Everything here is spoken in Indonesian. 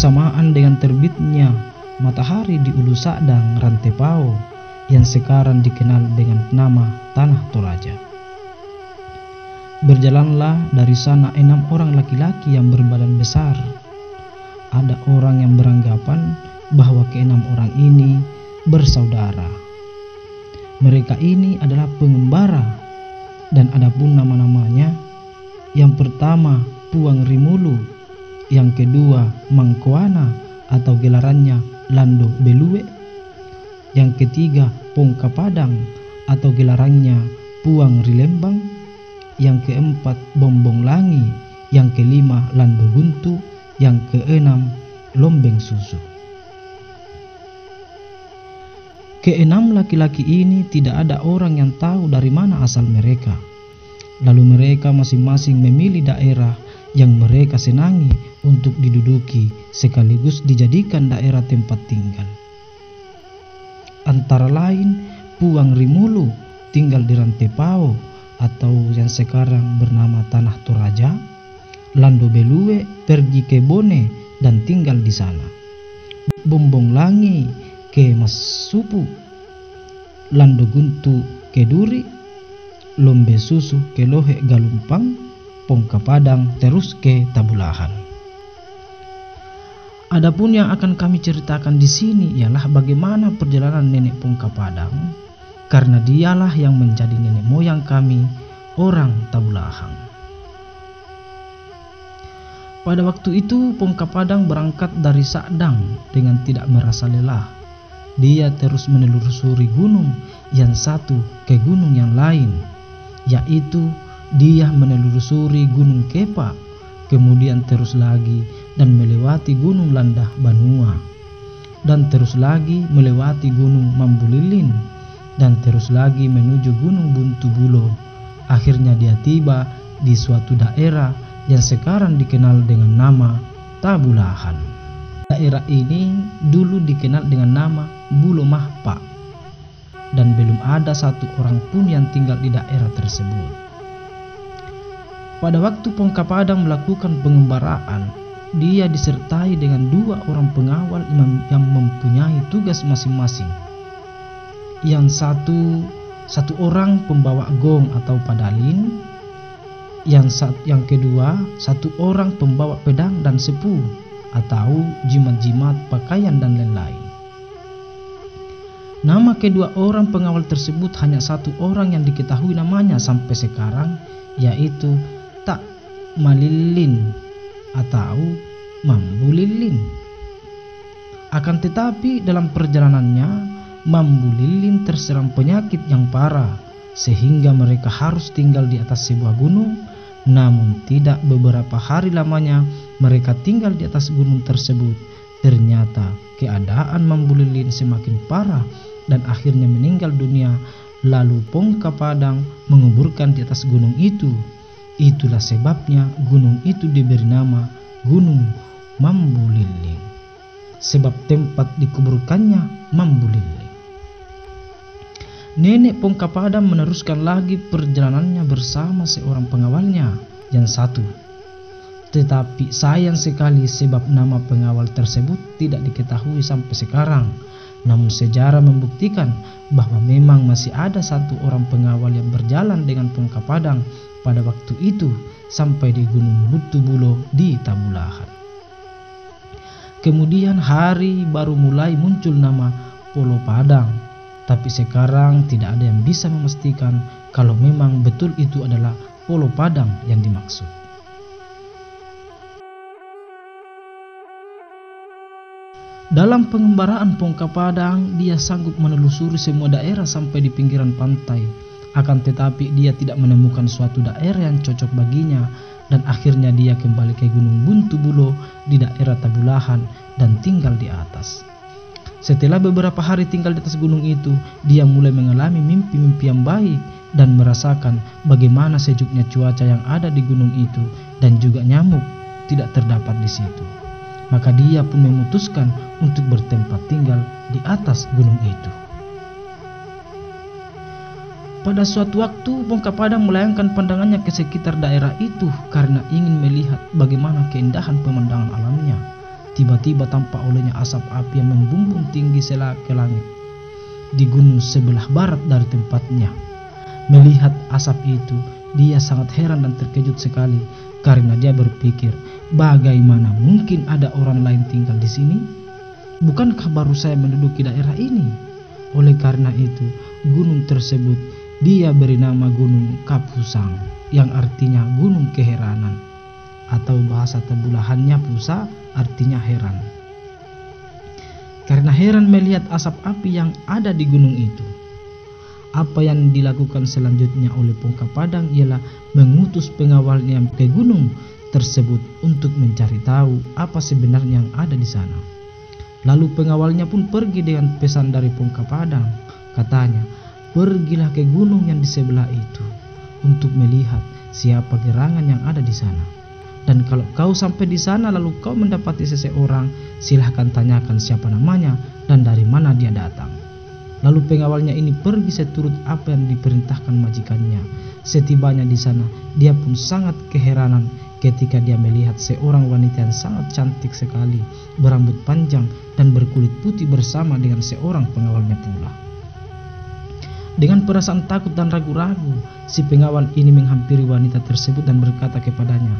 bersamaan dengan terbitnya matahari di Ulu Sa'dang Rantepao yang sekarang dikenal dengan nama Tanah Toraja. Berjalanlah dari sana 6 orang laki-laki yang berbadan besar. Ada orang yang beranggapan bahwa ke-6 orang ini bersaudara. Mereka ini adalah pengembara dan adapun nama-namanya, yang pertama Puang Rimulu, yang kedua Mangkoana atau gelarannya Lando Belue, yang ketiga Pongka Padang atau gelarannya Puang Rilembang, yang keempat Bombong Langi, yang kelima Lando Buntu, yang keenam Lombeng Susu. Ke-6 laki-laki ini tidak ada orang yang tahu dari mana asal mereka. Lalu mereka masing-masing memilih daerah yang mereka senangi untuk diduduki sekaligus dijadikan daerah tempat tinggal. Antara lain Puang Rimulu tinggal di Rantepao atau yang sekarang bernama Tanah Toraja. Lando Belue pergi ke Bone dan tinggal di sana. Bombong Langi ke Masupu, Lando Guntu ke Duri, Lombe Susu ke Lohe Galumpang, Pongka Padang terus ke Tabulahan. Adapun yang akan kami ceritakan di sini ialah bagaimana perjalanan nenek Pongka Padang, karena dialah yang menjadi nenek moyang kami, orang Tabulahan. Pada waktu itu Pongka Padang berangkat dari Sa'dang dengan tidak merasa lelah. Dia terus menelusuri gunung yang satu ke gunung yang lain, yaitu dia menelusuri Gunung Kepa, kemudian terus lagi dan melewati Gunung Landah Banua, dan terus lagi melewati Gunung Mambulilin, dan terus lagi menuju Gunung Buntu Bulo. Akhirnya dia tiba di suatu daerah yang sekarang dikenal dengan nama Tabulahan. Daerah ini dulu dikenal dengan nama Bulo Mahpa dan belum ada satu orang pun yang tinggal di daerah tersebut. Pada waktu Pongka Padang melakukan pengembaraan, dia disertai dengan 2 orang pengawal yang mempunyai tugas masing-masing. Yang satu orang pembawa gong atau padalin, yang kedua 1 orang pembawa pedang dan sepu atau jimat-jimat pakaian dan lain-lain. Nama kedua orang pengawal tersebut hanya 1 orang yang diketahui namanya sampai sekarang, yaitu Tak Malilin atau Mambulilin. Akan tetapi dalam perjalanannya Mambulilin terserang penyakit yang parah sehingga mereka harus tinggal di atas sebuah gunung. Namun tidak beberapa hari lamanya mereka tinggal di atas gunung tersebut. Ternyata keadaan Mambulilin semakin parah dan akhirnya meninggal dunia. Lalu Pongka Padang menguburkan di atas gunung itu. Itulah sebabnya gunung itu diberi nama Gunung Mambulilin, sebab tempat dikuburkannya Mambulilin. Nenek Pongka Padang meneruskan lagi perjalanannya bersama seorang pengawalnya yang satu. Tetapi sayang sekali sebab nama pengawal tersebut tidak diketahui sampai sekarang. Namun sejarah membuktikan bahwa memang masih ada 1 orang pengawal yang berjalan dengan Pongka Padang pada waktu itu sampai di Gunung Buntu Bulo di Tabulahan. Kemudian hari baru mulai muncul nama Polo Padang, tapi sekarang tidak ada yang bisa memastikan kalau memang betul itu adalah Polo Padang yang dimaksud. Dalam pengembaraan Pongka Padang, dia sanggup menelusuri semua daerah sampai di pinggiran pantai. Akan tetapi dia tidak menemukan suatu daerah yang cocok baginya, dan akhirnya dia kembali ke Gunung Buntu Bulo di daerah Tabulahan dan tinggal di atas. Setelah beberapa hari tinggal di atas gunung itu, dia mulai mengalami mimpi-mimpi yang baik dan merasakan bagaimana sejuknya cuaca yang ada di gunung itu, dan juga nyamuk tidak terdapat di situ. Maka dia pun memutuskan untuk bertempat tinggal di atas gunung itu. Pada suatu waktu Pongka Padang melayangkan pandangannya ke sekitar daerah itu karena ingin melihat bagaimana keindahan pemandangan alamnya. Tiba-tiba tampak olehnya asap api yang membumbung tinggi sela ke langit di gunung sebelah barat dari tempatnya. Melihat asap itu, dia sangat heran dan terkejut sekali karena dia berpikir, bagaimana mungkin ada orang lain tinggal di sini? Bukankah baru saya menduduki daerah ini? Oleh karena itu, gunung tersebut dia beri nama Gunung Kapusang, yang artinya gunung keheranan, atau bahasa Tabulahannya Pusa artinya heran. Karena heran melihat asap api yang ada di gunung itu, apa yang dilakukan selanjutnya oleh Pongka Padang ialah mengutus pengawalnya ke gunung tersebut untuk mencari tahu apa sebenarnya yang ada di sana. Lalu pengawalnya pun pergi dengan pesan dari Pongka Padang. Katanya, pergilah ke gunung yang di sebelah itu untuk melihat siapa gerangan yang ada di sana. Dan kalau kau sampai di sana lalu kau mendapati seseorang, silahkan tanyakan siapa namanya dan dari mana dia datang. Lalu pengawalnya ini pergi seturut apa yang diperintahkan majikannya. Setibanya di sana, dia pun sangat keheranan ketika dia melihat seorang wanita yang sangat cantik sekali, berambut panjang dan berkulit putih bersama dengan seorang pengawalnya pula. Dengan perasaan takut dan ragu-ragu, si pengawal ini menghampiri wanita tersebut dan berkata kepadanya,